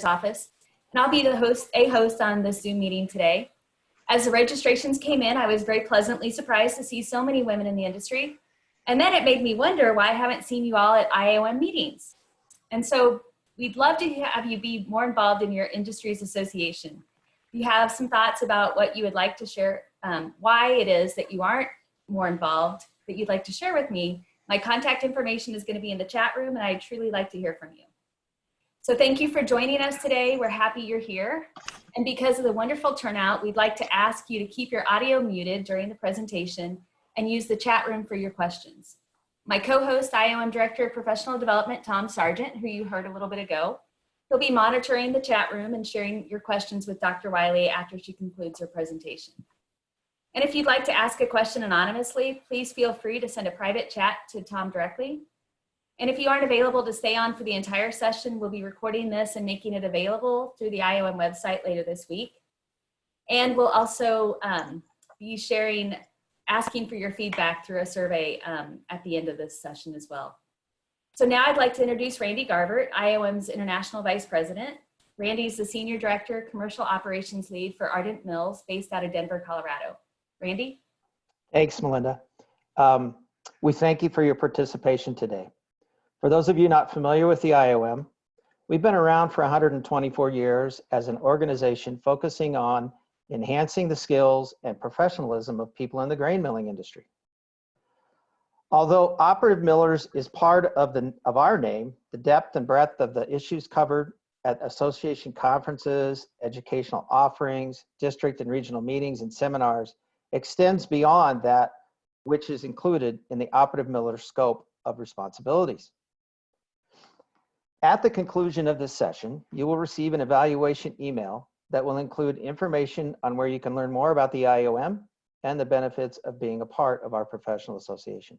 office, and I'll be the host on this Zoom meeting today. As the registrations came in, I was very pleasantly surprised to see so many women in the industry, and then it made me wonder why I haven't seen you all at IAOM meetings. And so we'd love to have you be more involved in your industry's association. If you have some thoughts about what you would like to share, why it is that you aren't more involved, that you'd like to share with me, my contact information is going to be in the chat room, and I'd truly like to hear from you. So thank you for joining us today. We're happy you're here. And because of the wonderful turnout, we'd like to ask you to keep your audio muted during the presentation and use the chat room for your questions. My co-host, IAOM Director of Professional Development, Tom Sargent, who you heard a little bit ago, he'll be monitoring the chat room and sharing your questions with Dr. Wiley after she concludes her presentation. And if you'd like to ask a question anonymously, please feel free to send a private chat to Tom directly. And if you aren't available to stay on for the entire session, we'll be recording this and making it available through the IAOM website later this week. And we'll also be asking for your feedback through a survey at the end of this session as well. So now I'd like to introduce Randy Garvert, IAOM's International Vice President. Randy's the Senior Director, Commercial Operations Lead for Ardent Mills, based out of Denver, Colorado. Randy? Thanks, Melinda. We thank you for your participation today. For those of you not familiar with the IAOM, we've been around for 124 years as an organization focusing on enhancing the skills and professionalism of people in the grain milling industry. Although operative millers is part of our name, the depth and breadth of the issues covered at association conferences, educational offerings, district and regional meetings and seminars extends beyond that which is included in the operative miller scope of responsibilities. At the conclusion of this session, you will receive an evaluation email that will include information on where you can learn more about the IAOM and the benefits of being a part of our professional association.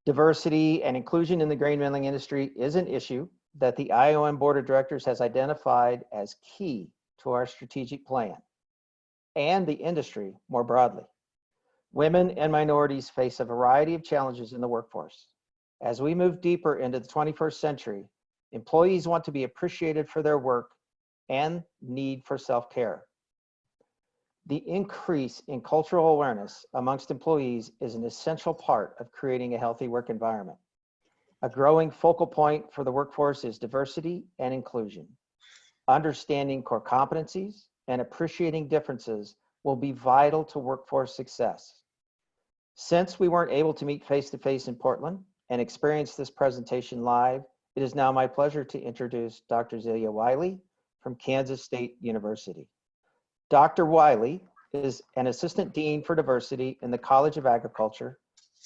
Diversity and inclusion in the grain milling industry is an issue that the IAOM Board of Directors has identified as key to our strategic plan and the industry more broadly. Women and minorities face a variety of challenges in the workforce. As we move deeper into the 21st century, employees want to be appreciated for their work and need for self-care. The increase in cultural awareness amongst employees is an essential part of creating a healthy work environment. A growing focal point for the workforce is diversity and inclusion. Understanding core competencies and appreciating differences will be vital to workforce success. Since we weren't able to meet face-to-face in Portland and experience this presentation live, it is now my pleasure to introduce Dr. Zelia Wiley from Kansas State University. Dr. Wiley is an Assistant Dean for Diversity in the College of Agriculture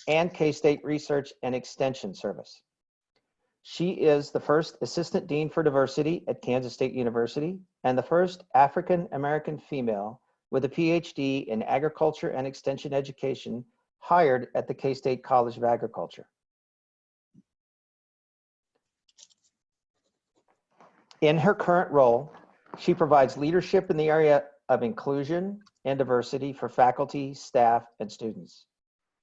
and K-State Research and Extension Service. She is the first Assistant Dean for Diversity at Kansas State University and the first African American female with a PhD in Agriculture and Extension Education hired at the K-State College of Agriculture. In her current role, she provides leadership in the area of inclusion and diversity for faculty, staff, and students.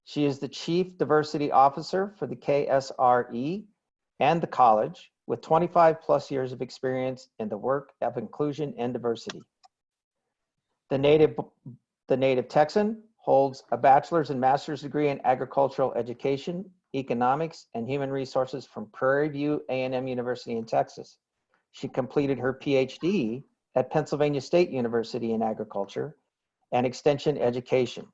She is the Chief Diversity Officer for the KSRE and the college with 25+ years of experience in the work of inclusion and diversity. The native Texan holds a bachelor's and master's degree in agricultural education, economics, and human resources from Prairie View A&M University in Texas. She completed her PhD at Pennsylvania State University in agriculture and extension education.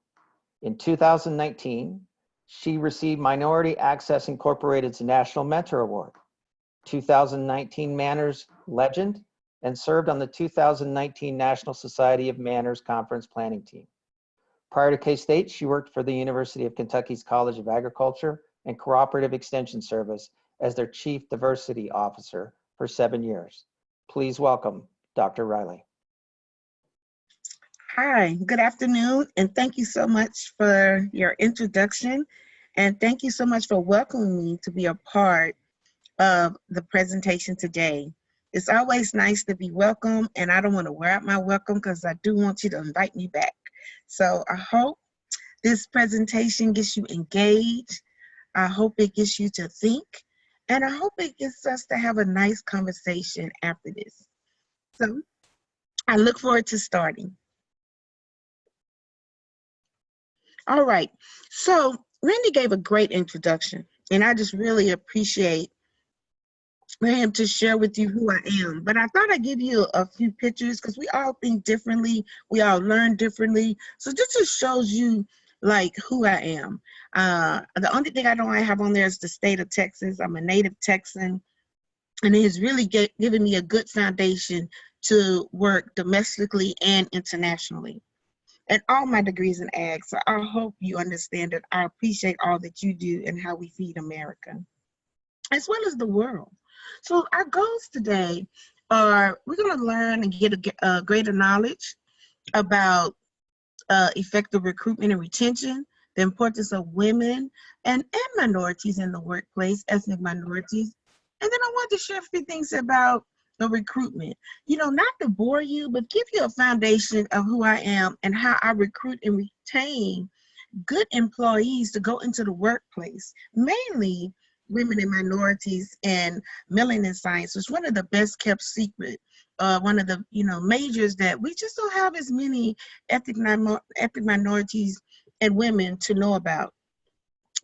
In 2019, she received Minority Access Incorporated's National Mentor Award, 2019 Manners Legend, and served on the 2019 National Society of Manners Conference Planning Team. Prior to K-State, she worked for the University of Kentucky's College of Agriculture and Cooperative Extension Service as their Chief Diversity Officer for 7 years. Please welcome Dr. Wiley. Hi, good afternoon, and thank you so much for your introduction, and thank you so much for welcoming me to be a part of the presentation today. It's always nice to be welcome, and I don't want to wear out my welcome because I do want you to invite me back. So I hope this presentation gets you engaged. I hope it gets you to think, And I hope it gets us to have a nice conversation after this. So I look forward to starting. All right. So Randy gave a great introduction, and I just really appreciate for him to share with you who I am. But I thought I'd give you a few pictures because we all think differently. We all learn differently. So this just shows you like who I am. The only thing I don't have on there is the state of Texas. I'm a native Texan, and it has really given me a good foundation to work domestically and internationally. And all my degrees in ag. So I hope you understand that I appreciate all that you do and how we feed America, as well as the world. So our goals today are we're going to learn and get a greater knowledge about effective recruitment and retention, the importance of women and minorities in the workplace, ethnic minorities. And then I want to share a few things about the recruitment. You know, not to bore you, but give you a foundation of who I am and how I recruit and retain good employees to go into the workplace, mainly women and minorities and milling and science. It's one of the best kept secret, one of the majors that we just don't have as many ethnic minorities and women to know about.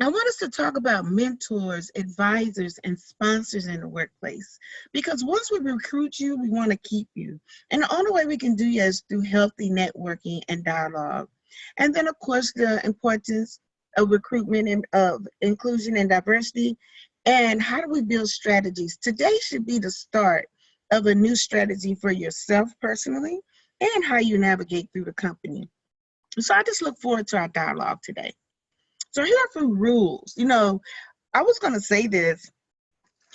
I want us to talk about mentors, advisors, and sponsors in the workplace, because once we recruit you, we want to keep you. And the only way we can do that is through healthy networking and dialogue. And then, of course, the importance of recruitment and of inclusion and diversity, and how do we build strategies. Today should be the start of a new strategy for yourself personally and how you navigate through the company. So I just look forward to our dialogue today. So here are some rules. I was going to say this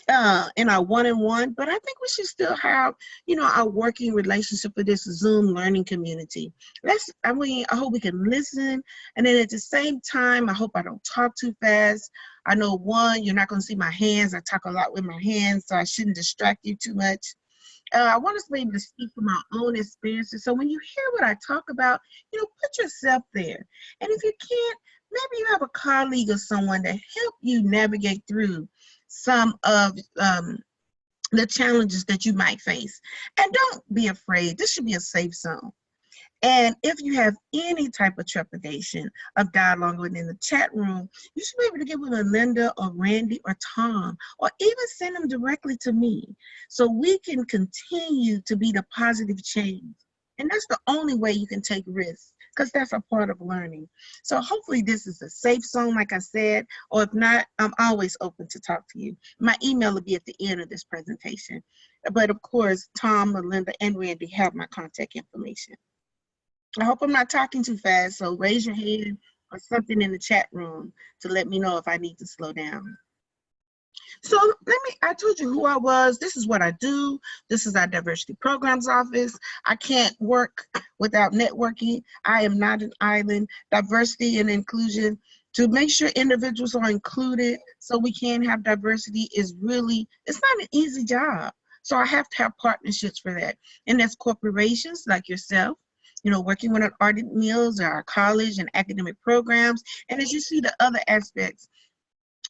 in our one-on-one, but I think we should still have, our working relationship with this Zoom learning community. I hope we can listen. And then at the same time, I hope I don't talk too fast. I know, you're not going to see my hands. I talk a lot with my hands, so I shouldn't distract you too much. I want us to be able to speak from our own experiences. So when you hear what I talk about, put yourself there. And if you can't, maybe you have a colleague or someone to help you navigate through some of the challenges that you might face. And don't be afraid. This should be a safe zone. And if you have any type of trepidation of dialogue within the chat room, you should be able to get with Linda or Randy or Tom, or even send them directly to me, so we can continue to be the positive change. And that's the only way you can take risks, because that's a part of learning. So hopefully this is a safe zone, like I said, or if not, I'm always open to talk to you. My email will be at the end of this presentation. But of course, Tom, Melinda, and Randy have my contact information. I hope I'm not talking too fast, so raise your hand or something in the chat room to let me know if I need to slow down. So I told you who I was. This is what I do. This is our diversity programs office. I can't work without networking. I am not an island. Diversity and inclusion, to make sure individuals are included so we can have diversity, it's not an easy job. So I have to have partnerships for that. And that's corporations like yourself, working with our ardent meals or our college and academic programs. And as you see, the other aspects,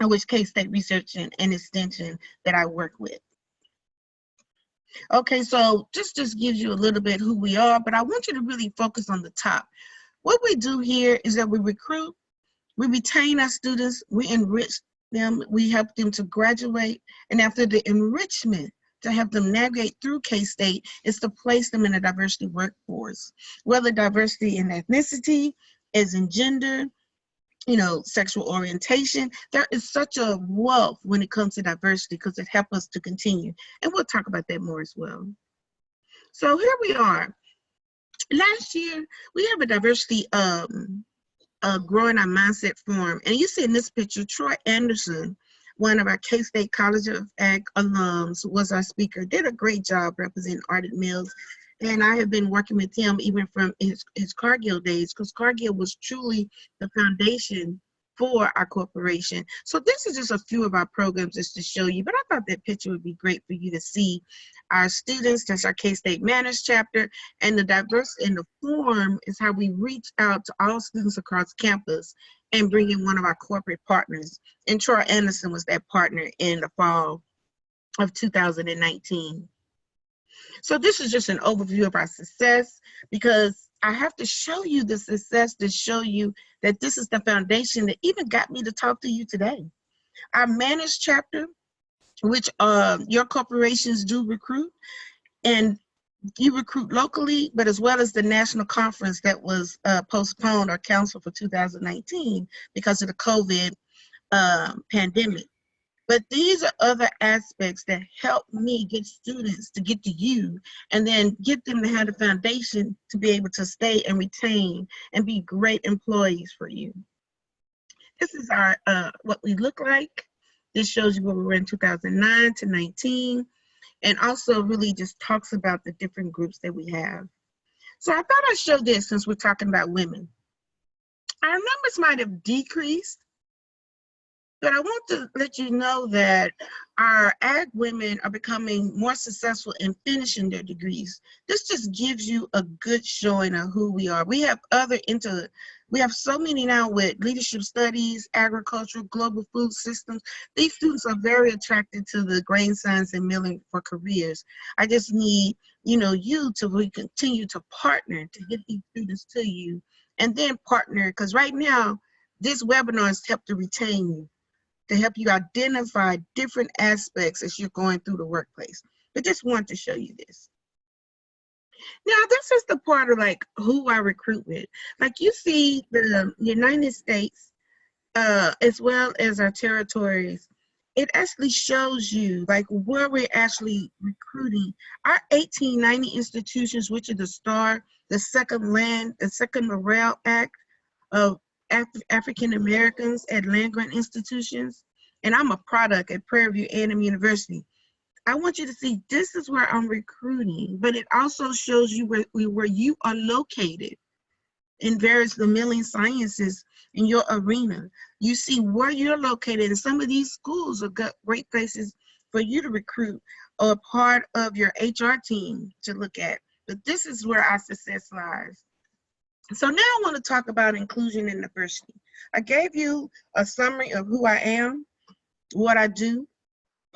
in which K-State Research and Extension that I work with. Okay, so just gives you a little bit who we are, but I want you to really focus on the top. What we do here is that we recruit, we retain our students, we enrich them, we help them to graduate, and after the enrichment, to help them navigate through K-State is to place them in a diversity workforce, whether diversity in ethnicity, as in gender, sexual orientation. There is such a wealth when it comes to diversity because it helps us to continue. And we'll talk about that more as well. So here we are. Last year, we have a diversity growing our mindset forum. And you see in this picture, Troy Anderson, one of our K-State College of Ag alums, was our speaker. Did a great job representing Ardent Mills. And I have been working with him even from his Cargill days, because Cargill was truly the foundation for our corporation. So this is just a few of our programs just to show you, but I thought that picture would be great for you to see our students. That's our K-State Manners chapter, and the diverse in the forum is how we reach out to all students across campus and bring in one of our corporate partners. And Troy Anderson was that partner in the fall of 2019. So this is just an overview of our success, because I have to show you the success to show you that this is the foundation that even got me to talk to you today. Our managed chapter, which your corporations do recruit, and you recruit locally, but as well as the national conference that was postponed or canceled for 2019 because of the COVID pandemic. But these are other aspects that help me get students to get to you, and then get them to have the foundation to be able to stay and retain and be great employees for you. This is our what we look like. This shows you where we were in 2009 to 19, and also really just talks about the different groups that we have. So I thought I'd show this since we're talking about women. Our numbers might have decreased, but I want to let you know that our ag women are becoming more successful in finishing their degrees. This just gives you a good showing of who we are. We have we have so many now with leadership studies, agriculture, global food systems. These students are very attracted to the grain science and milling for careers. I just need, you to really continue to partner to get these students to you, and then partner, because right now, this webinar is help to retain you, to help you identify different aspects as you're going through the workplace. But just want to show you this. Now, this is the part of like who I recruit with. Like you see the United States, as well as our territories, it actually shows you like where we're actually recruiting. Our 1890 institutions, which are the STAR, the Second Morale Act of African Americans at land-grant institutions, and I'm a product at Prairie View A&M University. I want you to see this is where I'm recruiting, but it also shows you where you are located in various the milling sciences in your arena. You see where you're located, and some of these schools are great places for you to recruit or part of your HR team to look at. But this is where our success lies. So now I want to talk about inclusion and diversity. I gave you a summary of who I am, what I do,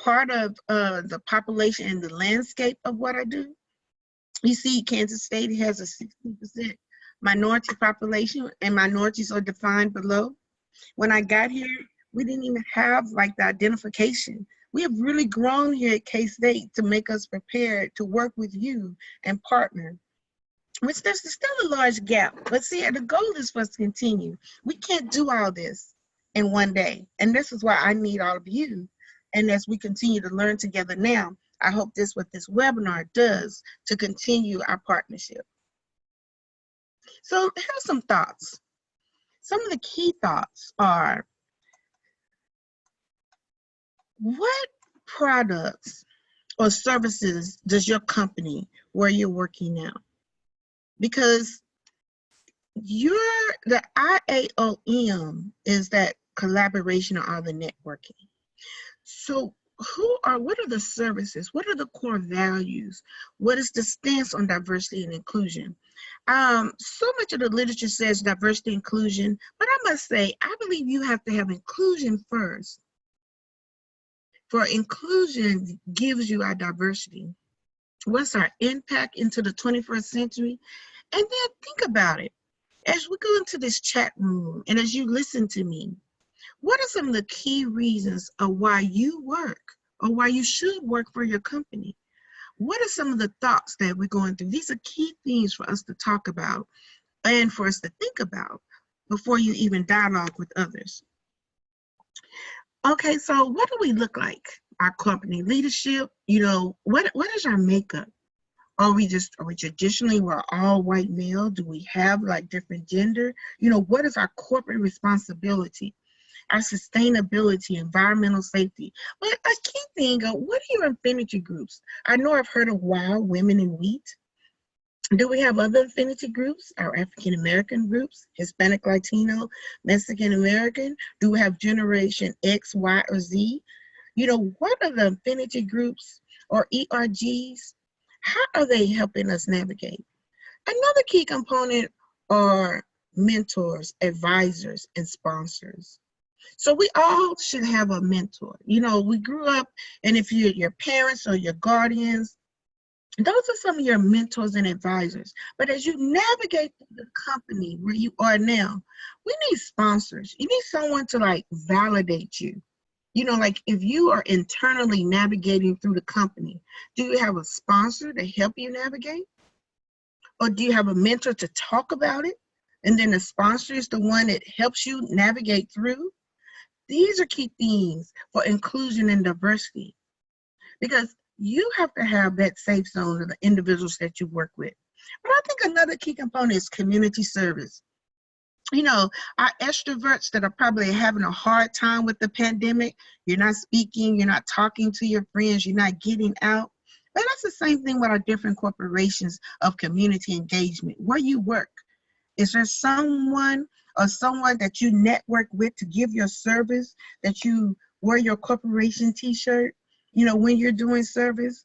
part of the population and the landscape of what I do. You see Kansas State has a 60% minority population, and minorities are defined below. When I got here, we didn't even have like the identification. We have really grown here at K-State to make us prepared to work with you and partner, which there's still a large gap. But see, the goal is for us to continue. We can't do all this in one day. And this is why I need all of you. And as we continue to learn together now, I hope what this webinar does to continue our partnership. So here's some thoughts. Some of the key thoughts are, what products or services does your company where you're working now? Because the IAOM is that collaboration or the networking. So what are the services? What are the core values? What is the stance on diversity and inclusion? So much of the literature says diversity, inclusion, but I must say, I believe you have to have inclusion first. For inclusion gives you our diversity. What's our impact into the 21st century? And then think about it. As we go into this chat room and as you listen to me, what are some of the key reasons of why you work or why you should work for your company? What are some of the thoughts that we're going through? These are key things for us to talk about and for us to think about before you even dialogue with others. Okay, so what do we look like? Our company leadership, what is our makeup? Are we traditionally, we're all white male? Do we have like different gender? What is our corporate responsibility? Our sustainability, environmental safety. But a key thing, what are your affinity groups? I know I've heard of WOW, Women in Wheat. Do we have other affinity groups? Our African American groups, Hispanic, Latino, Mexican American? Do we have Generation X, Y, or Z? What are the affinity groups or ERGs? How are they helping us navigate? Another key component are mentors, advisors, and sponsors. So we all should have a mentor. You know, we grew up, and if you're your parents or your guardians, those are some of your mentors and advisors. But as you navigate the company where you are now, we need sponsors. You need someone to like validate you. You know, like if you are internally navigating through the company, do you have a sponsor to help you navigate? Or do you have a mentor to talk about it? And then the sponsor is the one that helps you navigate through? These are key themes for inclusion and diversity, because you have to have that safe zone of the individuals that you work with. But I think another key component is community service. You know, our extroverts that are probably having a hard time with the pandemic, you're not speaking, you're not talking to your friends, you're not getting out. But that's the same thing with our different corporations of community engagement. Where you work, is there someone or someone that you network with to give your service, that you wear your corporation t-shirt, you know, when you're doing service?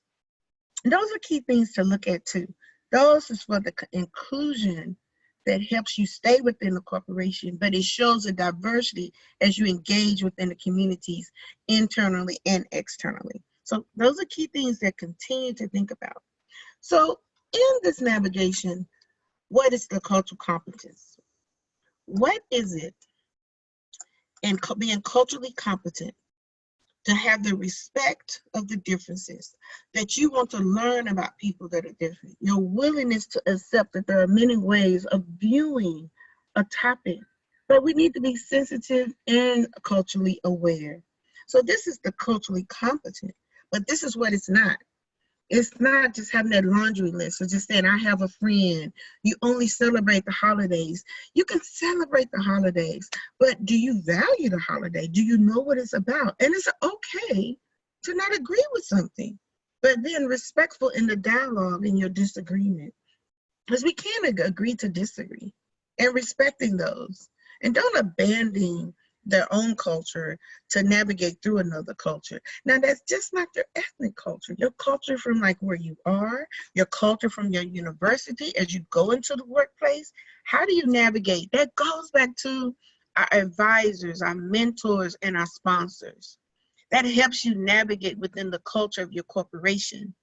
Those are key things to look at too. Those is for the inclusion that helps you stay within the corporation, but it shows a diversity as you engage within the communities internally and externally. So those are key things that continue to think about. So in this navigation, what is the cultural competence? What is it in being culturally competent to have the respect of the differences, that you want to learn about people that are different, your willingness to accept that there are many ways of viewing a topic, but we need to be sensitive and culturally aware. So this is the culturally competent, but this is what it's not. It's not just having that laundry list or just saying, I have a friend. You only celebrate the holidays. You can celebrate the holidays, but do you value the holiday? Do you know what it's about? And it's okay to not agree with something, but then respectful in the dialogue in your disagreement. Because we can't agree to disagree, and respecting those. And don't abandon their own culture to navigate through another culture. Now that's just not your ethnic culture. Your culture from like where you are, your culture from your university, as you go into the workplace, how do you navigate? That goes back to our advisors, our mentors, and our sponsors. That helps you navigate within the culture of your corporation.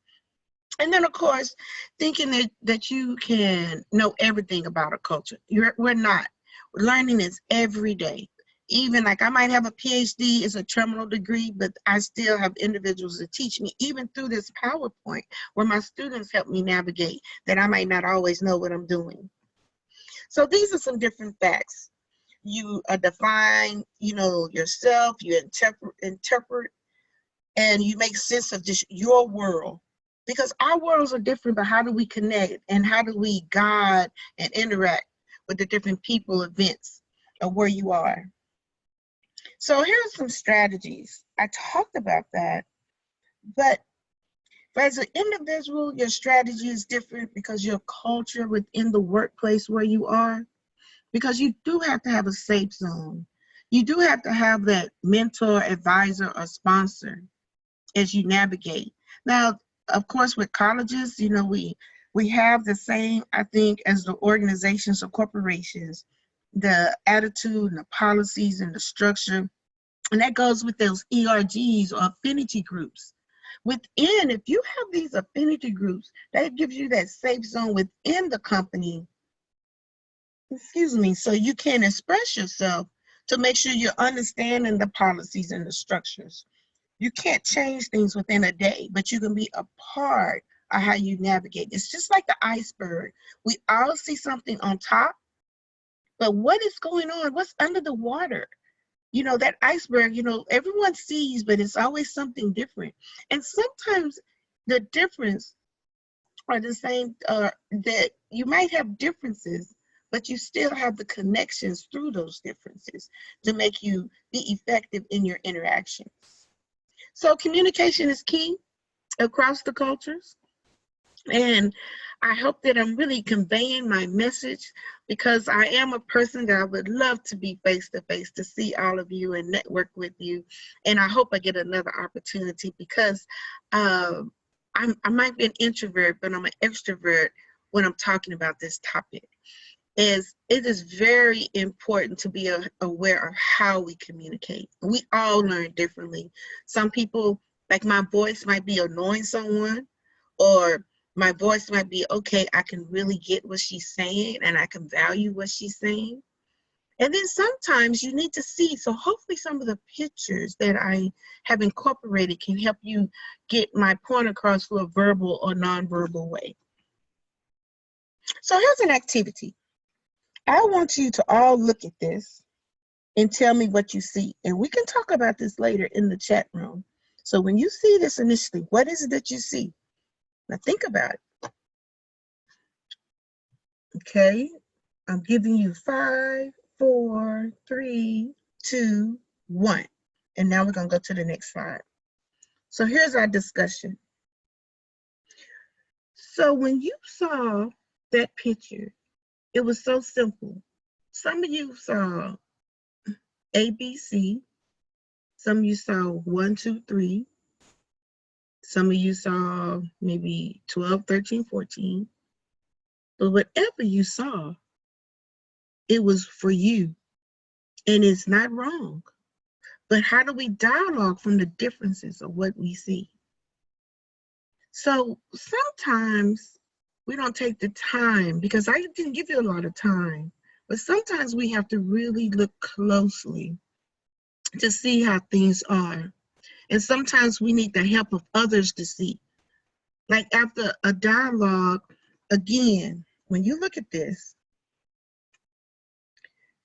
And then of course, thinking that you can know everything about a culture. We're not. Learning is every day. Even like I might have a PhD, it's a terminal degree, but I still have individuals that teach me, even through this PowerPoint, where my students help me navigate, that I might not always know what I'm doing. So these are some different facts. You define, you know, yourself, you interpret, and you make sense of just your world. Because our worlds are different, but how do we connect and how do we guide and interact with the different people, events, of where you are? So here are some strategies. I talked about that, but as an individual, your strategy is different because your culture within the workplace where you are, because you do have to have a safe zone. You do have to have that mentor, advisor, or sponsor as you navigate. Now, of course, with colleges, you know, we have the same, I think, as the organizations or corporations, the attitude and the policies and the structure. And that goes with those ERGs or affinity groups. Within, if you have these affinity groups, that gives you that safe zone within the company, excuse me, so you can express yourself to make sure you're understanding the policies and the structures. You can't change things within a day, but you can be a part of how you navigate. It's just like the iceberg. We all see something on top, but what is going on? What's under the water? You know, that iceberg, you know, everyone sees, but it's always something different. And sometimes the difference are the same, that you might have differences, but you still have the connections through those differences to make you be effective in your interactions. So communication is key across the cultures. And I hope that I'm really conveying my message, because I am a person that I would love to be face to face, to see all of you and network with you. And I hope I get another opportunity, because I might be an introvert, but I'm an extrovert when I'm talking about this topic. is it is very important to be aware of how we communicate. We all learn differently. Some people, like my voice might be annoying someone, or my voice might be, okay, I can really get what she's saying and I can value what she's saying. And then sometimes you need to see, so hopefully some of the pictures that I have incorporated can help you get my point across through a verbal or nonverbal way. So here's an activity. I want you to all look at this and tell me what you see. And we can talk about this later in the chat room. So when you see this initially, what is it that you see? Now think about it. Okay, I'm giving you 5, 4, 3, 2, 1. And now we're going to go to the next slide. So here's our discussion. So when you saw that picture, it was so simple. Some of you saw ABC. Some of you saw 1, 2, 3. Some of you saw maybe 12, 13, 14. But whatever you saw, it was for you. And it's not wrong. But how do we dialogue from the differences of what we see? So sometimes we don't take the time, because I didn't give you a lot of time, but sometimes we have to really look closely to see how things are. And sometimes we need the help of others to see. Like after a dialogue, again, when you look at this,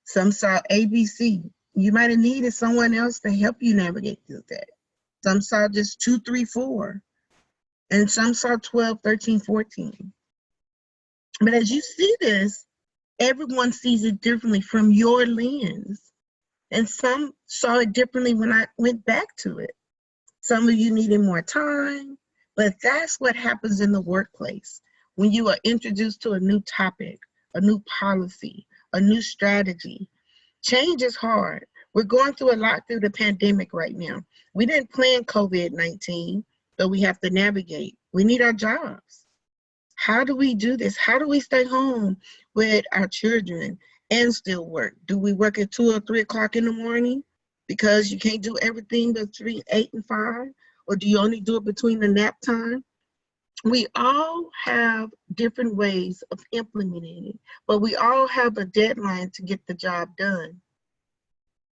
some saw ABC. You might have needed someone else to help you navigate through that. Some saw just 2, 3, 4. And some saw 12, 13, 14. But as you see this, everyone sees it differently from your lens. And some saw it differently when I went back to it. Some of you needed more time, but that's what happens in the workplace. When you are introduced to a new topic, a new policy, a new strategy, change is hard. We're going through a lot through the pandemic right now. We didn't plan COVID-19, but we have to navigate. We need our jobs. How do we do this? How do we stay home with our children and still work? Do we work at 2 or 3 o'clock in the morning because you can't do everything between 8 and 5? Or do you only do it between the nap time? We all have different ways of implementing it, but we all have a deadline to get the job done.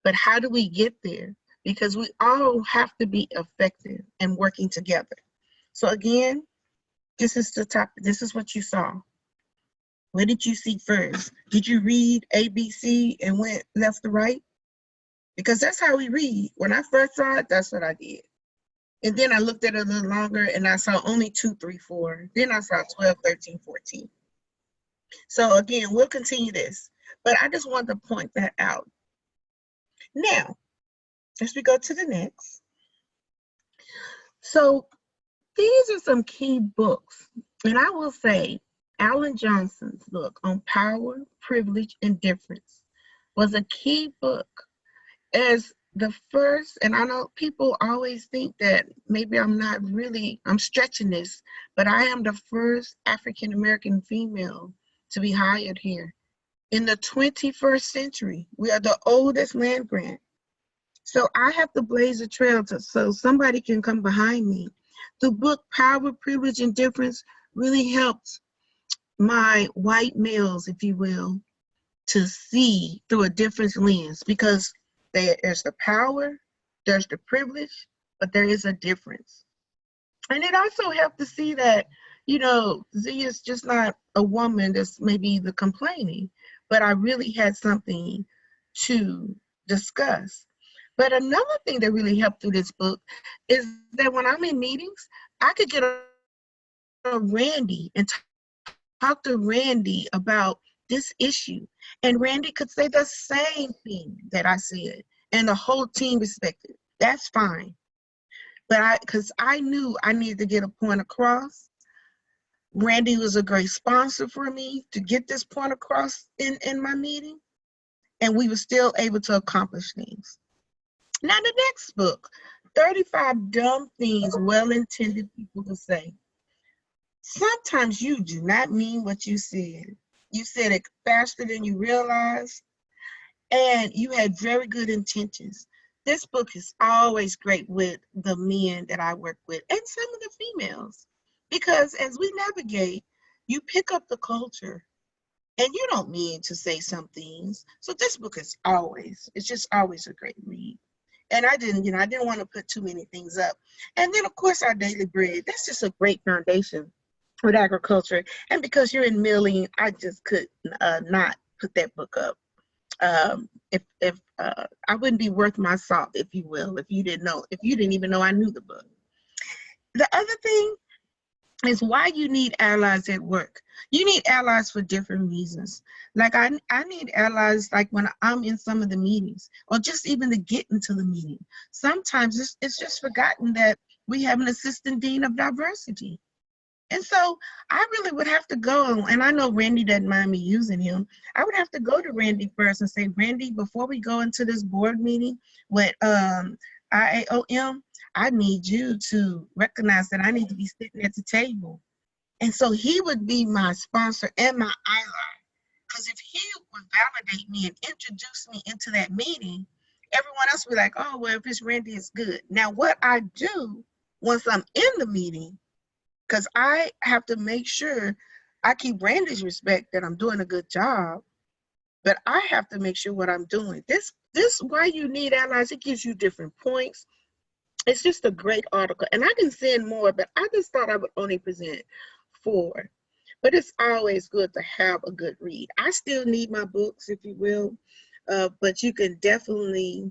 But how do we get there? Because we all have to be effective and working together. So again, this is the topic. This is what you saw. What did you see first? Did you read ABC and went left to right? Because that's how we read. When I first saw it, that's what I did. And then I looked at it a little longer and I saw only 2, 3, 4. Then I saw 12, 13, 14. So again, we'll continue this. But I just wanted to point that out. Now, as we go to the next. So these are some key books. And I will say, Alan Johnson's book on power, privilege, and difference was a key book as the first, and I know people always think that maybe I'm stretching this, but I am the first African-American female to be hired here. In the 21st century, we are the oldest land grant. So I have to blaze a trail so somebody can come behind me. The book Power, Privilege, and Difference really helped my white males, if you will, to see through a different lens, because there's the power, there's the privilege, but there is a difference. And it also helped to see that, you know, Zelia is just not a woman that's maybe the complaining, but I really had something to discuss. But another thing that really helped through this book is that when I'm in meetings, I could get a Randy and talk to Randy about this issue. And Randy could say the same thing that I said, and the whole team respected. That's fine. But because I knew I needed to get a point across. Randy was a great sponsor for me to get this point across in my meeting. And we were still able to accomplish things. Now the next book, 35 Dumb Things Well-Intended People to Say. Sometimes you do not mean what you said. You said it faster than you realized, and you had very good intentions. This book is always great with the men that I work with and some of the females, because as we navigate, you pick up the culture and you don't need to say some things. So this book is it's just always a great read. And I didn't want to put too many things up. And then of course our daily bread, that's just a great foundation with agriculture. And because you're in milling, I just could not put that book up. If I wouldn't be worth my salt, if you will, if you didn't even know I knew the book. The other thing is why you need allies at work. You need allies for different reasons. Like I need allies like when I'm in some of the meetings, or just even to get into the meeting. Sometimes it's just forgotten that we have an assistant dean of diversity. And so I really would have to go, and I know Randy doesn't mind me using him. I would have to go to Randy first and say, Randy, before we go into this board meeting with IAOM, I need you to recognize that I need to be sitting at the table. And so he would be my sponsor and my ally. Because if he would validate me and introduce me into that meeting, everyone else would be like, oh, well, if it's Randy, it's good. Now, what I do once I'm in the meeting, because I have to make sure I keep Randy's respect that I'm doing a good job, but I have to make sure what I'm doing. This why you need allies. It gives you different points. It's just a great article, and I can send more, but I just thought I would only present 4. But it's always good to have a good read. I still need my books, if you will, but you can definitely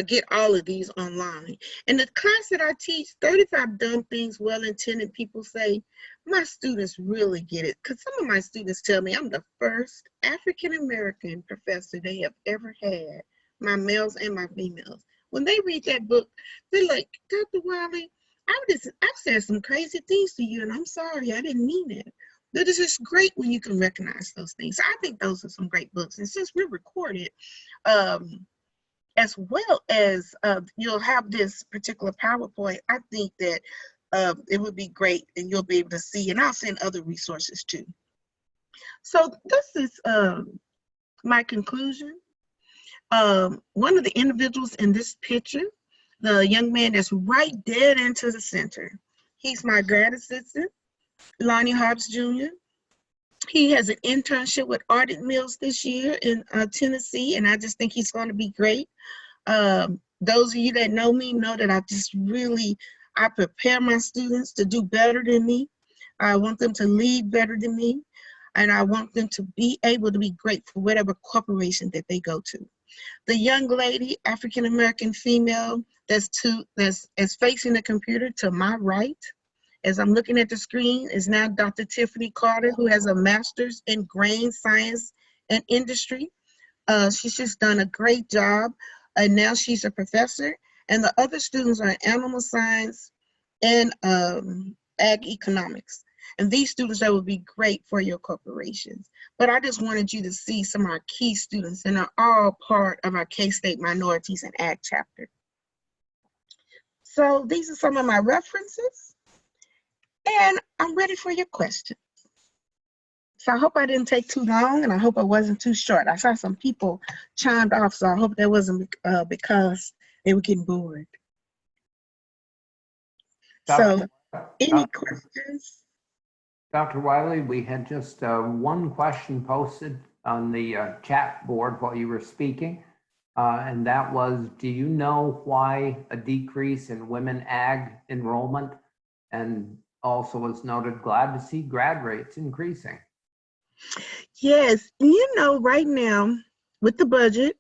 get all of these online. And the class that I teach, 35 Dumb Things Well-Intended People Say, my students really get it. Because some of my students tell me I'm the first African-American professor they have ever had, my males and my females. When they read that book, they're like, Dr. Wiley, I've said some crazy things to you, and I'm sorry, I didn't mean it. But it's just great when you can recognize those things. I think those are some great books. And since we're recorded, as well as you'll have this particular PowerPoint, I think that it would be great, and you'll be able to see, and I'll send other resources too. So this is my conclusion. One of the individuals in this picture, the young man that's right dead into the center, he's my grad assistant, Lonnie Hobbs Jr. He has an internship with Ardent Mills this year in Tennessee, and I just think he's going to be great. Those of you that know me know that I prepare my students to do better than me. I want them to lead better than me, and I want them to be able to be great for whatever corporation that they go to. The young lady, African-American female, that's facing the computer to my right, as I'm looking at the screen, is now Dr. Tiffany Carter, who has a master's in grain science and industry. She's just done a great job, and now she's a professor. And the other students are in animal science and ag economics. And these students that would be great for your corporations. But I just wanted you to see some of our key students, and are all part of our K-State Minorities and Ag chapter. So these are some of my references, and I'm ready for your questions. So I hope I didn't take too long, and I hope I wasn't too short. I saw some people chimed off, so I hope that wasn't because they were getting bored. So any questions? Dr. Wiley, we had just one question posted on the chat board while you were speaking, and that was, do you know why a decrease in women ag enrollment? And also was noted, glad to see grad rates increasing. Yes, right now with the budget,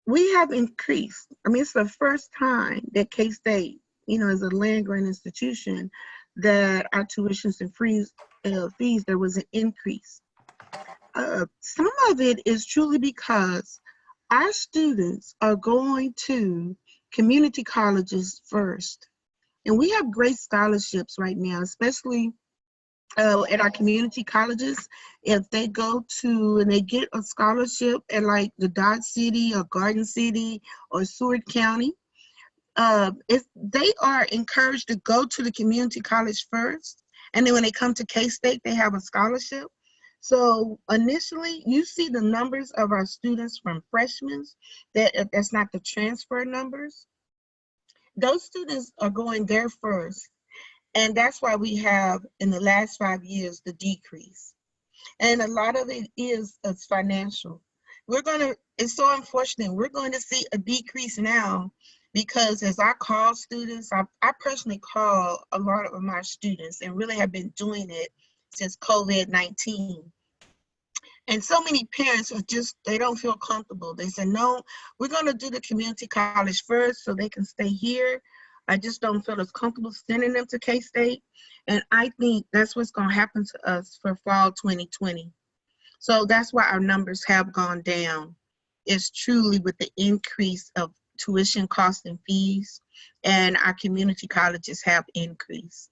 we have increased. I mean, it's the first time that K-State, as a land-grant institution, that our tuitions and fees, there was an increase. Some of it is truly because our students are going to community colleges first. And we have great scholarships right now, especially at our community colleges. If they go to and they get a scholarship at like the Dodge City or Garden City or Seward County, they are encouraged to go to the community college first, And then when they come to K-State, they have a scholarship. So initially, you see the numbers of our students from freshmen, that's not the transfer numbers. Those students are going there first. And that's why we have, in the last 5 years, the decrease. And a lot of it is financial. It's so unfortunate, we're going to see a decrease now because as I call students, I personally call a lot of my students and really have been doing it since COVID-19. And so many parents are they don't feel comfortable. They say, no, we're going to do the community college first so they can stay here. I just don't feel as comfortable sending them to K-State. And I think that's what's going to happen to us for fall 2020. So that's why our numbers have gone down. It's truly with the increase of tuition costs and fees, and our community colleges have increased.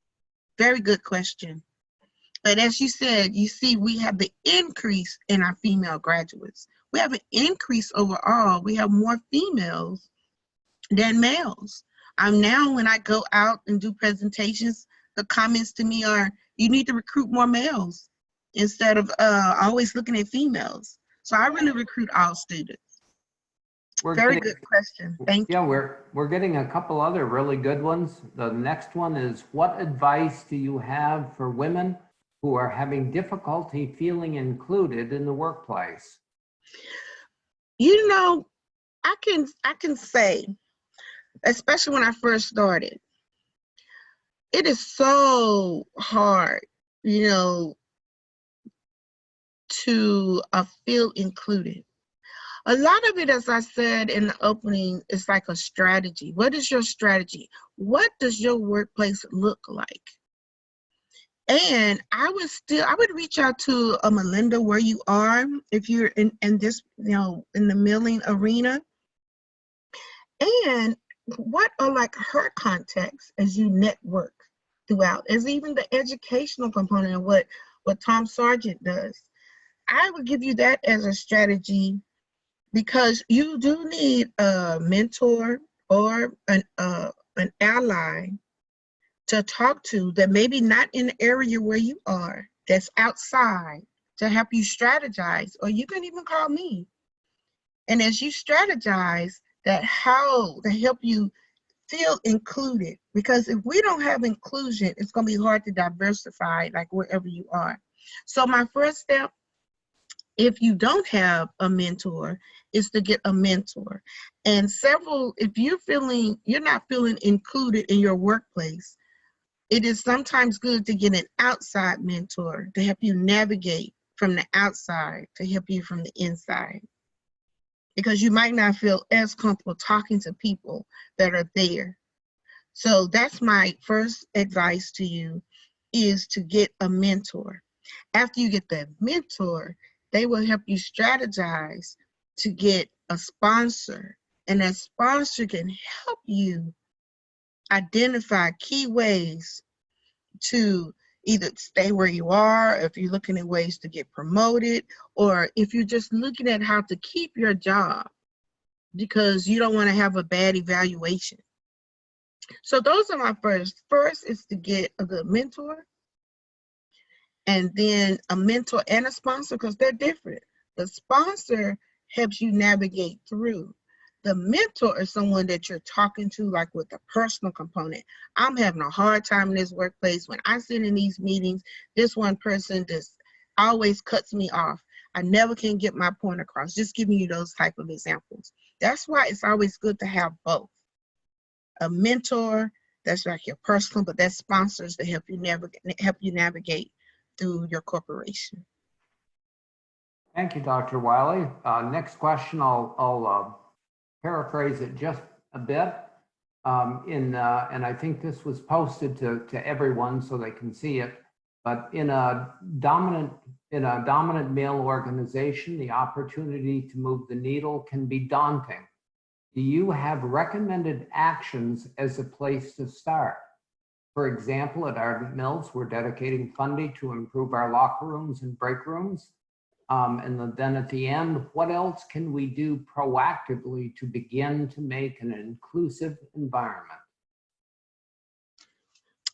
Very good question. But as you said, you see, we have the increase in our female graduates. We have an increase overall. We have more females than males. Now, when I go out and do presentations, the comments to me are, you need to recruit more males instead of always looking at females. So I really recruit all students. Very good question. Thank you. Yeah, we're getting a couple other really good ones. The next one is, what advice do you have for women who are having difficulty feeling included in the workplace? You know, I can say, especially when I first started, it is so hard, to feel included. A lot of it, as I said in the opening, is like a strategy. What is your strategy? What does your workplace look like? And I would reach out to a Melinda where you are, if you're in this, in the milling arena. And what are like her contacts as you network throughout, as even the educational component of what Tom Sargent does. I would give you that as a strategy, because you do need a mentor or an ally to talk to that maybe not in the area where you are, that's outside, to help you strategize. Or you can even call me. And as you strategize, that how to help you feel included. Because if we don't have inclusion, it's going to be hard to diversify, like wherever you are. So my first step, if you don't have a mentor, is to get a mentor. And if you're not feeling included in your workplace, it is sometimes good to get an outside mentor to help you navigate from the outside, to help you from the inside. Because you might not feel as comfortable talking to people that are there. So that's my first advice to you, is to get a mentor. After you get that mentor, they will help you strategize to get a sponsor. And that sponsor can help you identify key ways to either stay where you are, if you're looking at ways to get promoted, or if you're just looking at how to keep your job because you don't want to have a bad evaluation. So those are my first. First is to get a good mentor, and then a mentor and a sponsor, because they're different. The sponsor helps you navigate through. The mentor is someone that you're talking to, like with a personal component. I'm having a hard time in this workplace. When I sit in these meetings, this one person just always cuts me off. I never can get my point across. Just giving you those type of examples. That's why it's always good to have both. A mentor, that's like your personal, but that's sponsors to help you navigate through your corporation. Thank you, Dr. Wiley. Next question, I'll paraphrase it just a bit. And I think this was posted to everyone so they can see it. But in a dominant male organization, the opportunity to move the needle can be daunting. Do you have recommended actions as a place to start? For example, at Ardent Mills, we're dedicating funding to improve our locker rooms and break rooms. And then at the end, what else can we do proactively to begin to make an inclusive environment?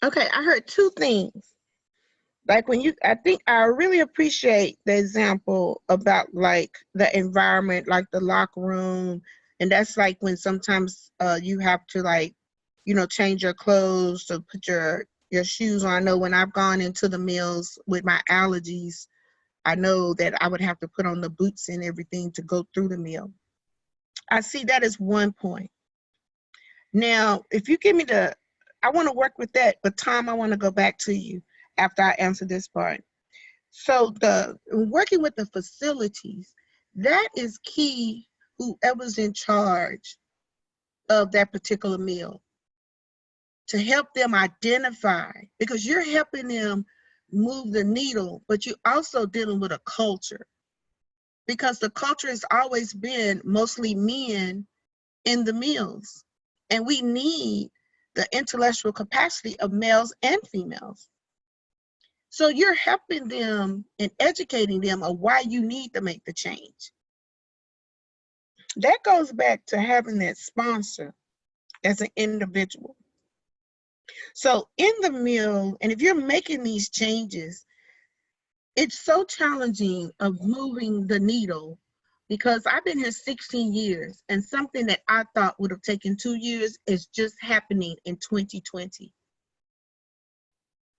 Okay, I heard two things. Like when I think I really appreciate the example about like the environment, like the locker room. And that's like when sometimes you have to like, change your clothes to put your shoes on. I know when I've gone into the mills with my allergies, I know that I would have to put on the boots and everything to go through the mill. I see that as one point. Now, if you give me I want to work with that, but Tom, I want to go back to you after I answer this part. So working with the facilities, that is key, whoever's in charge of that particular mill, to help them identify, because you're helping them move the needle, but you're also dealing with a culture, because the culture has always been mostly men in the mills, and we need the intellectual capacity of males and females. So you're helping them and educating them of why you need to make the change. That goes back to having that sponsor as an individual. So in the mill, and if you're making these changes, it's so challenging of moving the needle, because I've been here 16 years and something that I thought would have taken 2 years is just happening in 2020.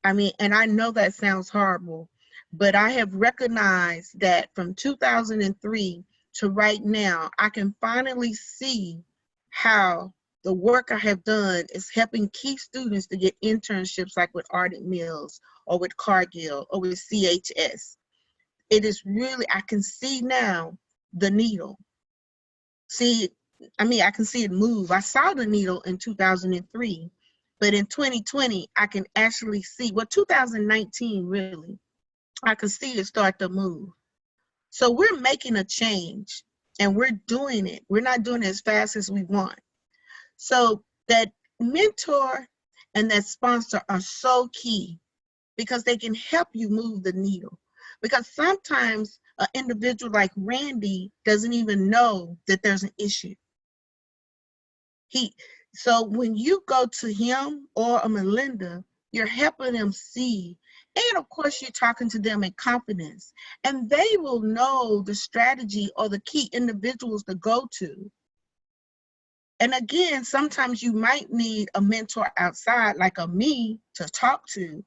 I mean, and I know that sounds horrible, but I have recognized that from 2003 to right now, I can finally see how the work I have done is helping key students to get internships like with Ardent Mills or with Cargill or with CHS. It is really, I can see now the needle. See, I mean, I can see it move. I saw the needle in 2003. But in 2020, I can actually see, well, 2019 really, I can see it start to move. So we're making a change and we're doing it. We're not doing it as fast as we want. So that mentor and that sponsor are so key, because they can help you move the needle. Because sometimes an individual like Randy doesn't even know that there's an issue. So when you go to him or a Melinda, you're helping them see. And of course, you're talking to them in confidence. And they will know the strategy or the key individuals to go to. And again, sometimes you might need a mentor outside, like a me, to talk to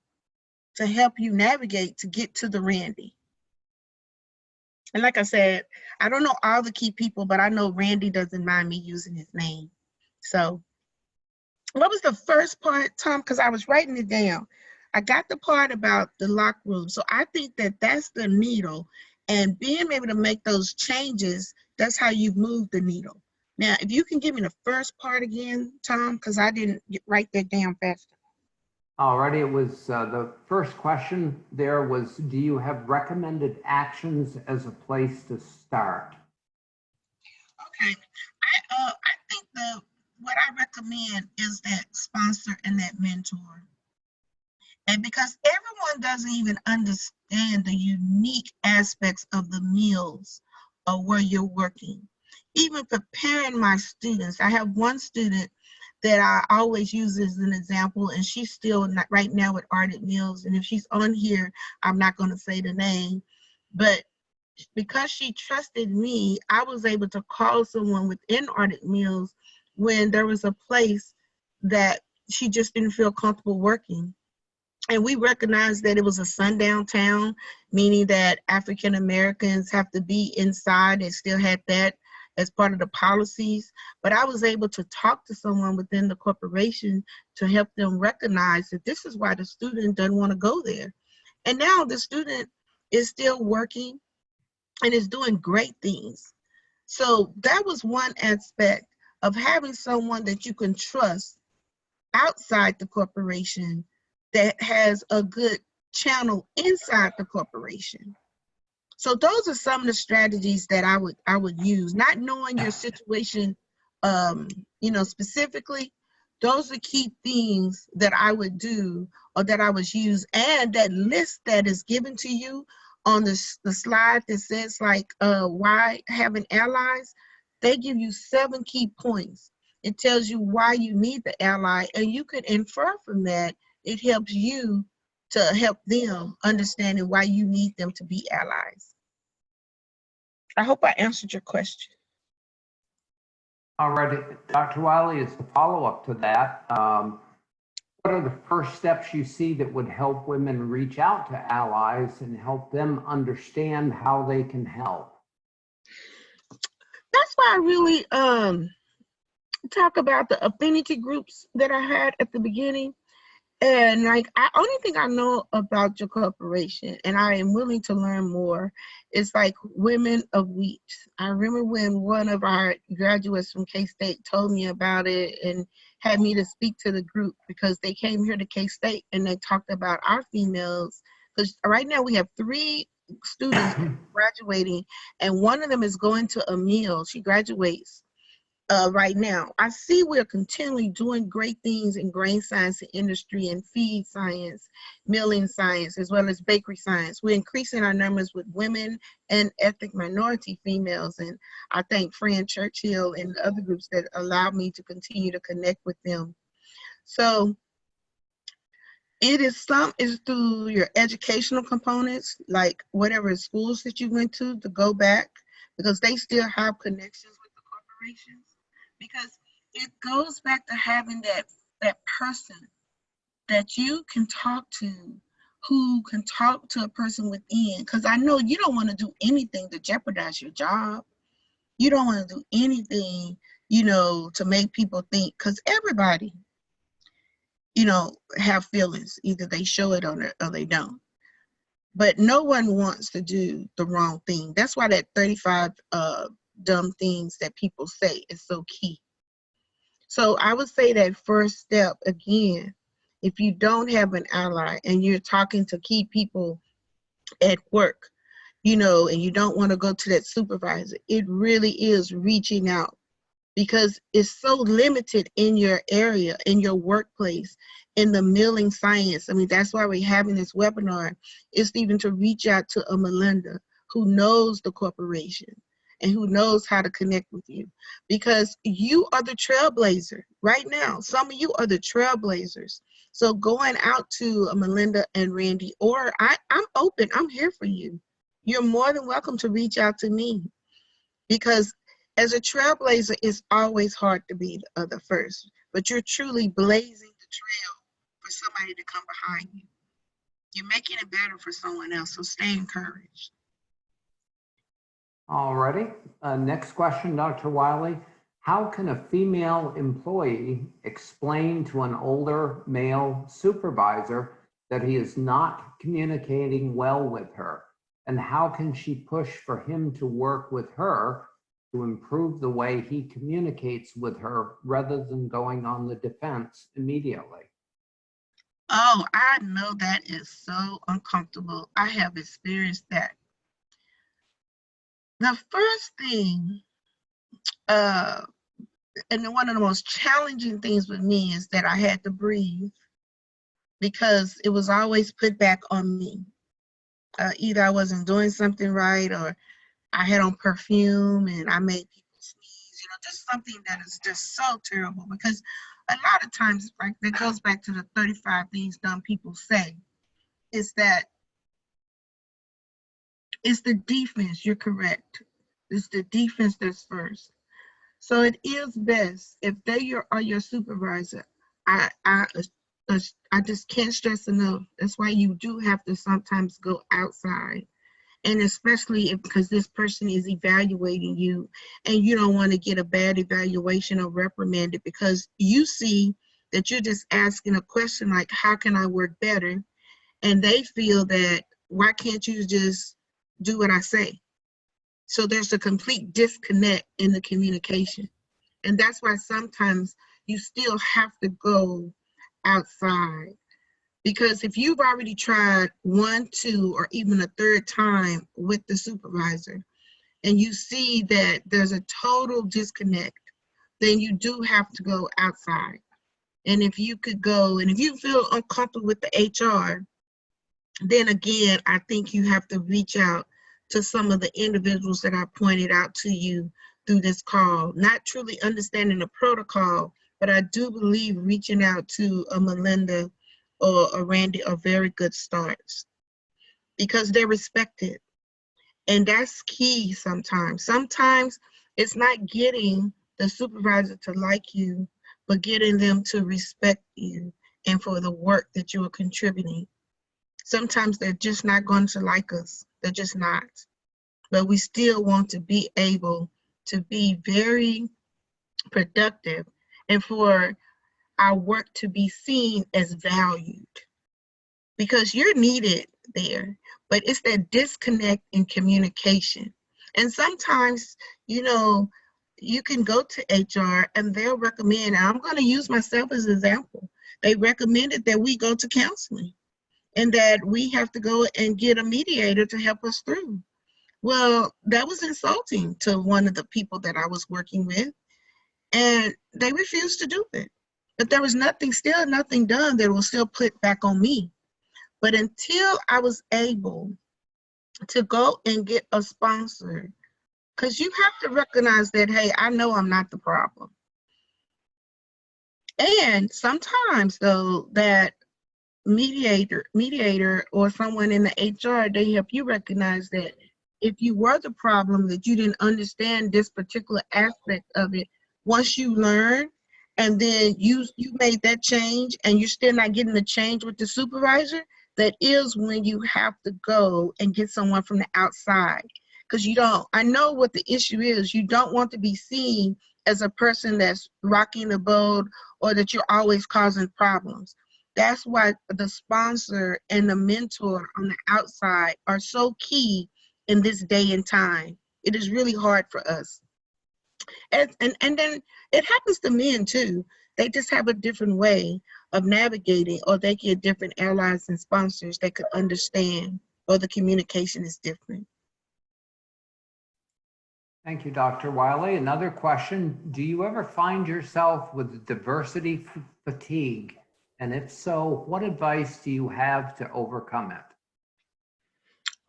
help you navigate to get to the Randy. And like I said, I don't know all the key people, but I know Randy doesn't mind me using his name. So what was the first part, Tom? Because I was writing it down. I got the part about the locker room. So I think that that's the needle, and being able to make those changes, that's how you move the needle. Now, if you can give me the first part again, Tom, because I didn't write that down fast. Alrighty, it was the first question there was, do you have recommended actions as a place to start? Okay, I think what I recommend is that sponsor and that mentor. And because everyone doesn't even understand the unique aspects of the mills or where you're working. Even preparing my students, I have one student that I always use as an example, and she's still not right now with Ardent Mills. And if she's on here, I'm not going to say the name, but because she trusted me, I was able to call someone within Ardent Mills when there was a place that she just didn't feel comfortable working. And we recognized that it was a sundown town, meaning that African Americans have to be inside, and still had that as part of the policies. But I was able to talk to someone within the corporation to help them recognize that this is why the student doesn't want to go there. And now the student is still working and is doing great things. So that was one aspect of having someone that you can trust outside the corporation that has a good channel inside the corporation. So those are some of the strategies that I would use. Not knowing your situation, specifically, those are key things that I would do or that I would use. And that list that is given to you on the slide that says like why having allies, they give you 7 key points. It tells you why you need the ally, and you could infer from that. It helps you to help them understanding why you need them to be allies. I hope I answered your question. All right, Dr. Wiley, as a follow-up to that, what are the first steps you see that would help women reach out to allies and help them understand how they can help? That's why I really talk about the affinity groups that I had at the beginning. And like, only thing I know about your corporation, and I am willing to learn more, is like Women of Wheat. I remember when one of our graduates from K-State told me about it and had me to speak to the group because they came here to K-State and they talked about our females. Because right now we have 3 students graduating, and one of them is going to a meal. She graduates right now. I see we're continually doing great things in grain science and industry and feed science, milling science, as well as bakery science. We're increasing our numbers with women and ethnic minority females. And I thank Fran Churchill and other groups that allow me to continue to connect with them. So it is through your educational components, like whatever schools that you went to go back, because they still have connections with the corporations. Because it goes back to having that person that you can talk to, who can talk to a person within. Because I know you don't want to do anything to jeopardize your job. You don't want to do anything, to make people think, because everybody, have feelings. Either they show it or they don't. But no one wants to do the wrong thing. That's why that 35 dumb things that people say is so key. So I would say that first step, again, if you don't have an ally and you're talking to key people at work, and you don't want to go to that supervisor, it really is reaching out, because it's so limited in your area, in your workplace, in the milling science. I mean, that's why we're having this webinar, is even to reach out to a Melinda who knows the corporation and who knows how to connect with you, because you are the trailblazer right now. Some of you are the trailblazers. So going out to a Melinda and Randy, or I'm open, I'm here for you. You're more than welcome to reach out to me, because as a trailblazer, it's always hard to be the first, but you're truly blazing the trail for somebody to come behind you. You're making it better for someone else, so stay encouraged. All righty. Next question, Dr. Wiley. How can a female employee explain to an older male supervisor that he is not communicating well with her? And how can she push for him to work with her to improve the way he communicates with her rather than going on the defense immediately? Oh, I know that is so uncomfortable. I have experienced that. The first thing, and one of the most challenging things with me, is that I had to breathe, because it was always put back on me. Either I wasn't doing something right, or I had on perfume and I made people sneeze, just something that is just so terrible. Because a lot of times, like, that goes back to the 35 things dumb people say, is that it's the defense. You're correct. It's the defense that's first. So it is best if they are your supervisor. I just can't stress enough. That's why you do have to sometimes go outside, and especially because this person is evaluating you, and you don't want to get a bad evaluation or reprimanded because you see that you're just asking a question like, "How can I work better?" And they feel that, why can't you just do what I say? So there's a complete disconnect in the communication. And that's why sometimes you still have to go outside. Because if you've already tried 1, 2, or even a third time with the supervisor, and you see that there's a total disconnect, then you do have to go outside. And if you could go, and if you feel uncomfortable with the HR, then again, I think you have to reach out to some of the individuals that I pointed out to you through this call, not truly understanding the protocol, but I do believe reaching out to a Melinda or Randy are very good starts because they're respected. And that's key sometimes. Sometimes it's not getting the supervisor to like you, but getting them to respect you and for the work that you are contributing. Sometimes they're just not going to like us. They're just not. But we still want to be able to be very productive and for our work to be seen as valued because you're needed there. But it's that disconnect in communication. And sometimes, you know, you can go to HR and they'll recommend, and I'm going to use myself as an example. They recommended that we go to counseling and that we have to go and get a mediator to help us through. Well, that was insulting to one of the people that I was working with, and they refused to do it. But there was still nothing done that was still put back on me. But until I was able to go and get a sponsor, because you have to recognize that, hey, I know I'm not the problem. And sometimes though, that mediator or someone in the HR, they help you recognize that if you were the problem, that you didn't understand this particular aspect of it. Once you learn and then you made that change and you're still not getting the change with the supervisor, that is when you have to go and get someone from the outside. Because I know what the issue is. You don't want to be seen as a person that's rocking the boat or that you're always causing problems. That's why the sponsor and the mentor on the outside are so key in this day and time. It is really hard for us. And then it happens to men too. They just have a different way of navigating, or they get different allies and sponsors that could understand, or the communication is different. Thank you, Dr. Wiley. Another question, do you ever find yourself with diversity fatigue? And if so, what advice do you have to overcome it?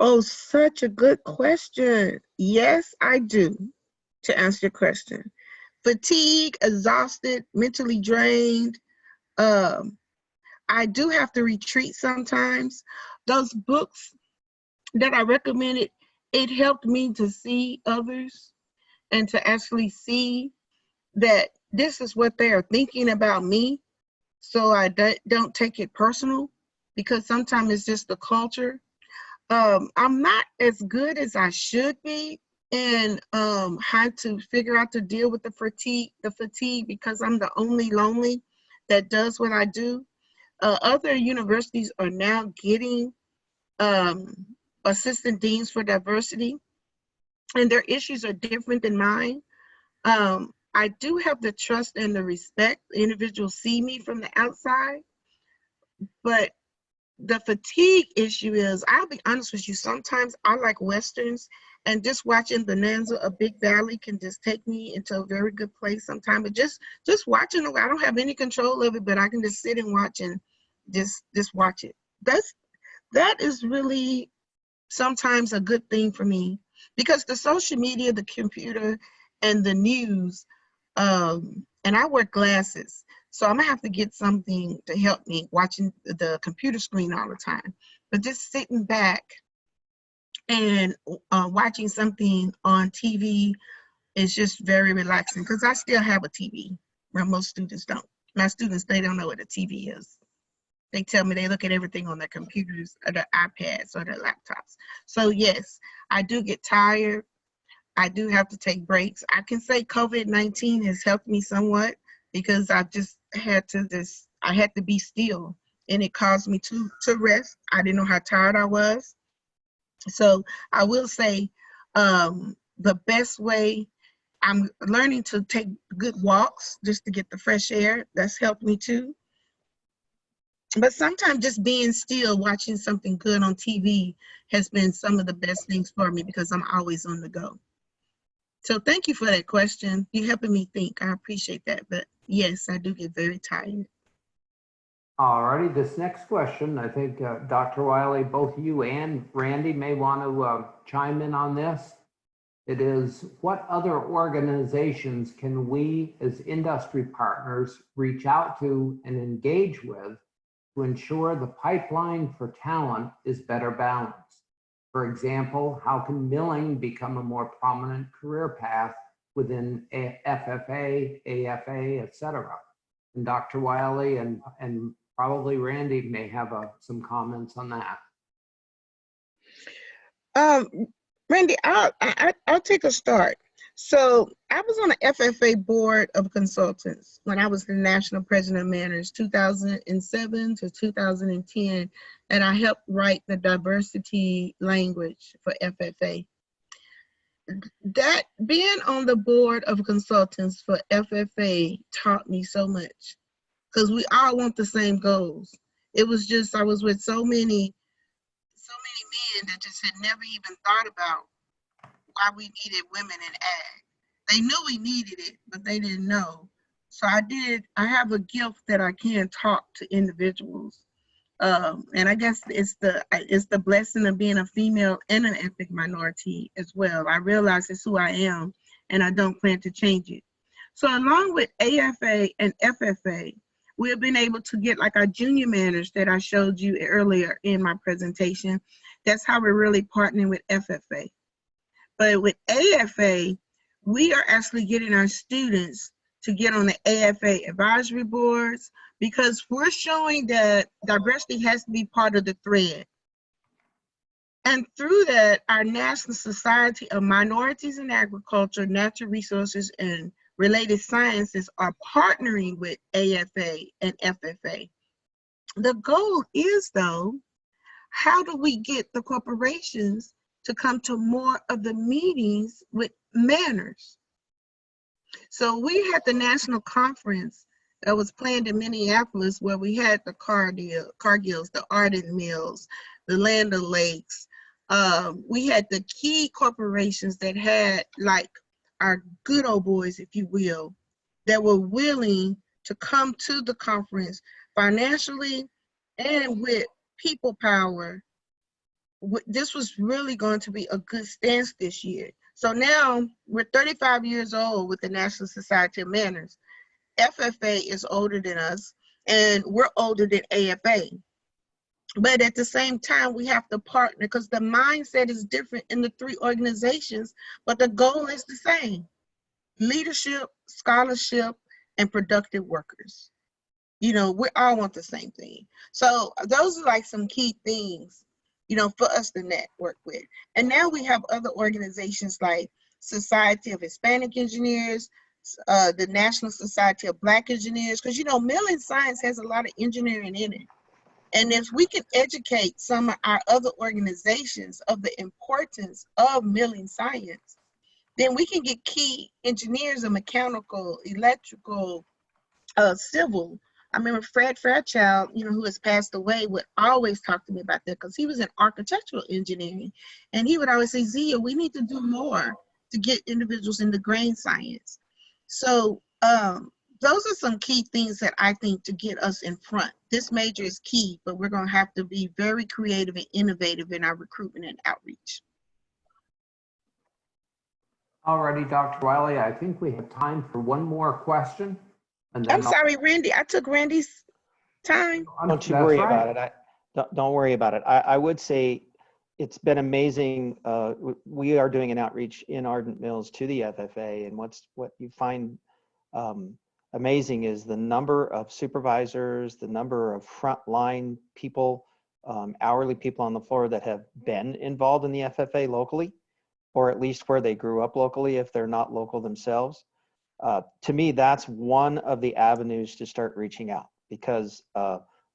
Oh, such a good question. Yes, I do, to answer your question. Fatigue, exhausted, mentally drained. I do have to retreat sometimes. Those books that I recommended, it helped me to see others and to actually see that this is what they are thinking about me. So I don't take it personal, because sometimes it's just the culture. I'm not as good as I should be and had to figure out to deal with the fatigue because I'm the only lonely that does what I do. Other universities are now getting assistant deans for diversity, and their issues are different than mine. I do have the trust and the respect. Individuals see me from the outside, but the fatigue issue is, I'll be honest with you, sometimes I like Westerns, and just watching Bonanza, a Big Valley, can just take me into a very good place sometimes. But just watching it, I don't have any control of it, but I can just sit and watch and just watch it. That is really sometimes a good thing for me, because the social media, the computer, and the news, and I wear glasses, so I'm gonna have to get something to help me watching the computer screen all the time. But just sitting back and watching something on TV is just very relaxing, because I still have a TV where most students don't. My students, they don't know what a TV is. They tell me they look at everything on their computers or their iPads or their laptops. So yes, I do get tired. I do have to take breaks. I can say COVID-19 has helped me somewhat, because I just had to be still, and it caused me to rest. I didn't know how tired I was. So I will say the best way, I'm learning to take good walks just to get the fresh air. That's helped me too. But sometimes just being still, watching something good on TV has been some of the best things for me, because I'm always on the go. So thank you for that question. You're helping me think. I appreciate that. But yes, I do get very tired. All righty, this next question, I think Dr. Wiley, both you and Randy may want to chime in on this. It is, what other organizations can we as industry partners reach out to and engage with to ensure the pipeline for talent is better balanced? For example, how can milling become a more prominent career path within FFA, AFA, et cetera? And Dr. Wiley and probably Randy may have some comments on that. Randy, I'll take a start. So I was on the FFA board of consultants when I was the national president of Manners, 2007 to 2010, and I helped write the diversity language for FFA. That being on the board of consultants for FFA taught me so much, because we all want the same goals. It was just, I was with so many men that just had never even thought about why we needed women in ag. They knew we needed it, but they didn't know. So I have a gift that I can talk to individuals. And I guess it's the blessing of being a female and an ethnic minority as well. I realize it's who I am, and I don't plan to change it. So along with AFA and FFA, we have been able to get like our junior manners that I showed you earlier in my presentation. That's how we're really partnering with FFA. But with AFA, we are actually getting our students to get on the AFA advisory boards, because we're showing that diversity has to be part of the thread. And through that, our National Society of Minorities in Agriculture, Natural Resources, and Related Sciences are partnering with AFA and FFA. The goal is, though, how do we get the corporations to come to more of the meetings with Manners? So we had the national conference that was planned in Minneapolis, where we had the Cargills, the Arden Mills, the Land O'Lakes. We had the key corporations that had, like, our good old boys, if you will, that were willing to come to the conference financially and with people power. This was really going to be a good stance this year. So now we're 35 years old with the National Society of Manners. FFA is older than us, and we're older than AFA. But at the same time, we have to partner, because the mindset is different in the three organizations, but the goal is the same: leadership, scholarship, and productive workers. You know, we all want the same thing. So those are like some key things, you know, for us to network with. And now we have other organizations like Society of Hispanic Engineers, the National Society of Black Engineers, because, you know, milling science has a lot of engineering in it. And if we can educate some of our other organizations of the importance of milling science, then we can get key engineers of mechanical, electrical, civil. I remember Fred Fairchild, you know, who has passed away, would always talk to me about that, because he was in architectural engineering. And he would always say, Zia, we need to do more to get individuals into grain science. So those are some key things that I think to get us in front. This major is key, but we're going to have to be very creative and innovative in our recruitment and outreach. Alrighty, Dr. Wiley, I think we have time for one more question. And then I'm sorry, Randy. I took Randy's time. Don't you worry about it. Don't worry about it. I would say it's been amazing. We are doing an outreach in Ardent Mills to the FFA, and what you find amazing is the number of supervisors, the number of frontline people, hourly people on the floor that have been involved in the FFA locally, or at least where they grew up locally if they're not local themselves. To me, that's one of the avenues to start reaching out, because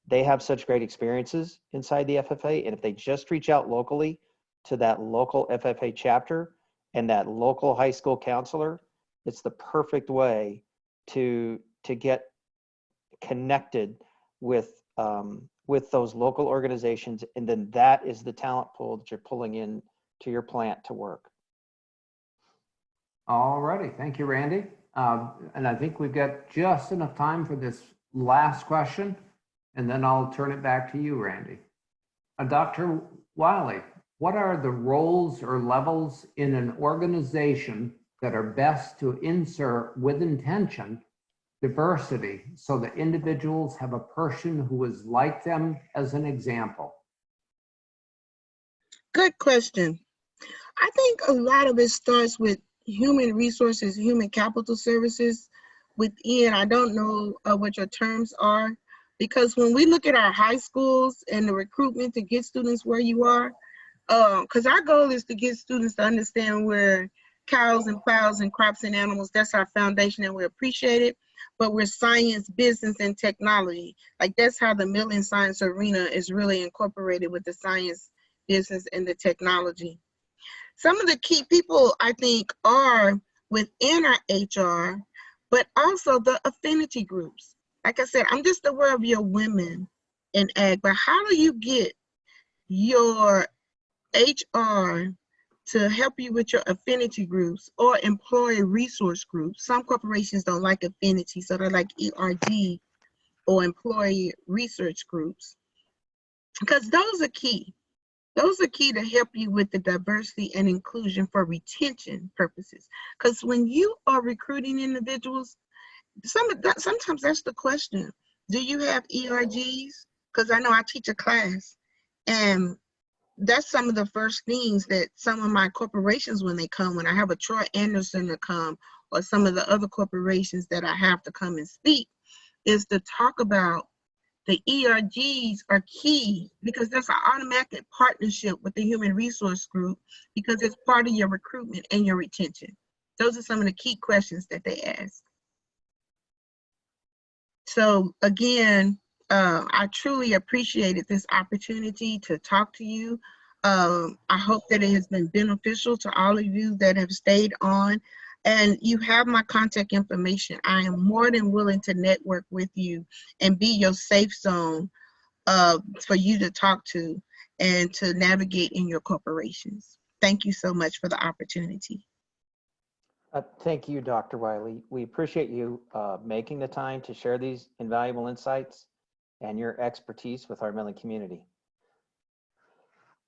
they have such great experiences inside the FFA. And if they just reach out locally to that local FFA chapter and that local high school counselor, it's the perfect way to get connected with those local organizations. And then that is the talent pool that you're pulling in to your plant to work. All righty, thank you, Randy. And I think we've got just enough time for this last question, and then I'll turn it back to you, Randy. Dr. Wiley, what are the roles or levels in an organization that are best to insert with intention diversity so that individuals have a person who is like them as an example? Good question. I think a lot of it starts with human resources, human capital services within. I don't know what your terms are, because when we look at our high schools and the recruitment to get students where you are, because our goal is to get students to understand where cows and plows and crops and animals, that's our foundation and we appreciate it. But we're science, business, and technology. Like that's how the Milton Science Arena is really incorporated with the science, business, and the technology. Some of the key people I think are within our HR, but also the affinity groups. Like I said, I'm just aware of your women in ag, but how do you get your HR to help you with your affinity groups or employee resource groups? Some corporations don't like affinity, so they're like ERG or employee research groups, because those are key. Those are key to help you with the diversity and inclusion for retention purposes. Because when you are recruiting individuals, sometimes that's the question. Do you have ERGs? Because I know I teach a class, and that's some of the first things that some of my corporations, when they come, when I have a Troy Anderson to come, or some of the other corporations that I have to come and speak, is to talk about the ERGs are key, because there's an automatic partnership with the human resource group, because it's part of your recruitment and your retention. Those are some of the key questions that they ask. So again, I truly appreciated this opportunity to talk to you. I hope that it has been beneficial to all of you that have stayed on. And you have my contact information. I am more than willing to network with you and be your safe zone for you to talk to and to navigate in your corporations. Thank you so much for the opportunity. Thank you, Dr. Wiley. We appreciate you making the time to share these invaluable insights and your expertise with our Midland community.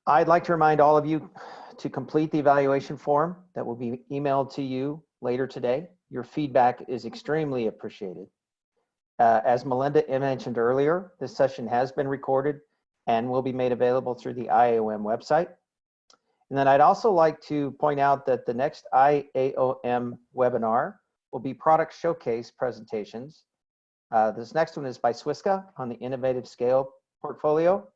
I'd like to remind all of you to complete the evaluation form that will be emailed to you later today. Your feedback is extremely appreciated. As Melinda mentioned earlier, this session has been recorded and will be made available through the IAOM website. And then I'd also like to point out that the next IAOM webinar will be product showcase presentations. This next one is by Swiska on the innovative scale portfolio.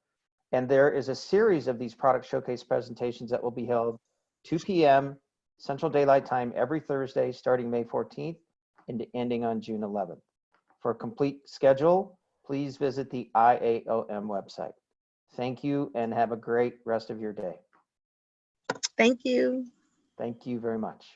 And there is a series of these product showcase presentations that will be held 2 p.m. Central Daylight Time every Thursday, starting May 14th and ending on June 11th. For a complete schedule, please visit the IAOM website. Thank you and have a great rest of your day. Thank you. Thank you very much.